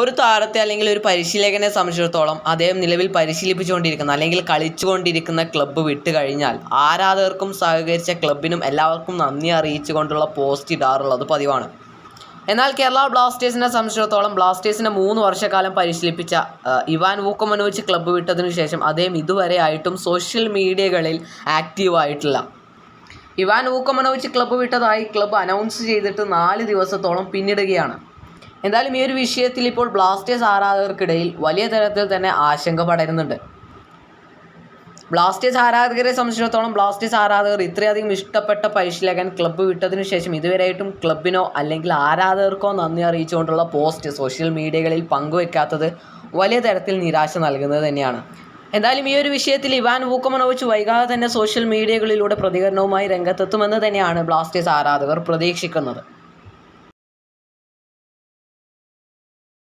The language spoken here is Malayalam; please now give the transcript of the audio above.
ഒരു താരത്തെ അല്ലെങ്കിൽ ഒരു പരിശീലകനെ സംബന്ധിച്ചിടത്തോളം അദ്ദേഹം നിലവിൽ പരിശീലിപ്പിച്ചുകൊണ്ടിരിക്കുന്ന അല്ലെങ്കിൽ കളിച്ചുകൊണ്ടിരിക്കുന്ന ക്ലബ്ബ് വിട്ട് കഴിഞ്ഞാൽ ആരാധകർക്കും സഹകരിച്ച ക്ലബിനും എല്ലാവർക്കും നന്ദി അറിയിച്ചുകൊണ്ടുള്ള പോസ്റ്റ് ഇടാറുള്ളത് പതിവാണ്. എന്നാൽ കേരള ബ്ലാസ്റ്റേഴ്സിനെ സംബന്ധിച്ചിടത്തോളം ബ്ലാസ്റ്റേഴ്സിനെ 3 വർഷക്കാലം പരിശീലിപ്പിച്ച ഇവാൻ വൂക്കമനോവിച്ച് ക്ലബ്ബ് വിട്ടതിനു ശേഷം അദ്ദേഹം ഇതുവരെ ആയിട്ടും സോഷ്യൽ മീഡിയകളിൽ ആക്റ്റീവായിട്ടില്ല. ഇവാൻ വൂക്കമനോവിച്ച് ക്ലബ്ബ് വിട്ടതായി ക്ലബ്ബ് അനൗൺസ് ചെയ്തിട്ട് 4 ദിവസത്തോളം പിന്നിടുകയാണ്. എന്തായാലും ഈ ഒരു വിഷയത്തിൽ ഇപ്പോൾ ബ്ലാസ്റ്റേഴ്സ് ആരാധകർക്കിടയിൽ വലിയ തരത്തിൽ തന്നെ ആശങ്ക പടരുന്നുണ്ട്. ബ്ലാസ്റ്റേഴ്സ് ആരാധകരെ സംബന്ധിച്ചിടത്തോളം ബ്ലാസ്റ്റേഴ്സ് ആരാധകർ ഇത്രയധികം ഇഷ്ടപ്പെട്ട പരിശീലകൻ ക്ലബ്ബ് വിട്ടതിനു ശേഷം ഇതുവരെയായിട്ടും ക്ലബിനോ അല്ലെങ്കിൽ ആരാധകർക്കോ നന്ദി അറിയിച്ചുകൊണ്ടുള്ള പോസ്റ്റ് സോഷ്യൽ മീഡിയകളിൽ പങ്കുവെക്കാത്തത് വലിയ തരത്തിൽ നിരാശ നൽകുന്നത് തന്നെയാണ്. എന്തായാലും ഈ ഒരു വിഷയത്തിൽ ഇവാൻ വൂക്കമനോവിച്ച് വൈകാതെ തന്നെ സോഷ്യൽ മീഡിയകളിലൂടെ പ്രതികരണവുമായി രംഗത്തെത്തുമെന്ന് തന്നെയാണ് ബ്ലാസ്റ്റേഴ്സ് ആരാധകർ പ്രതീക്ഷിക്കുന്നത്.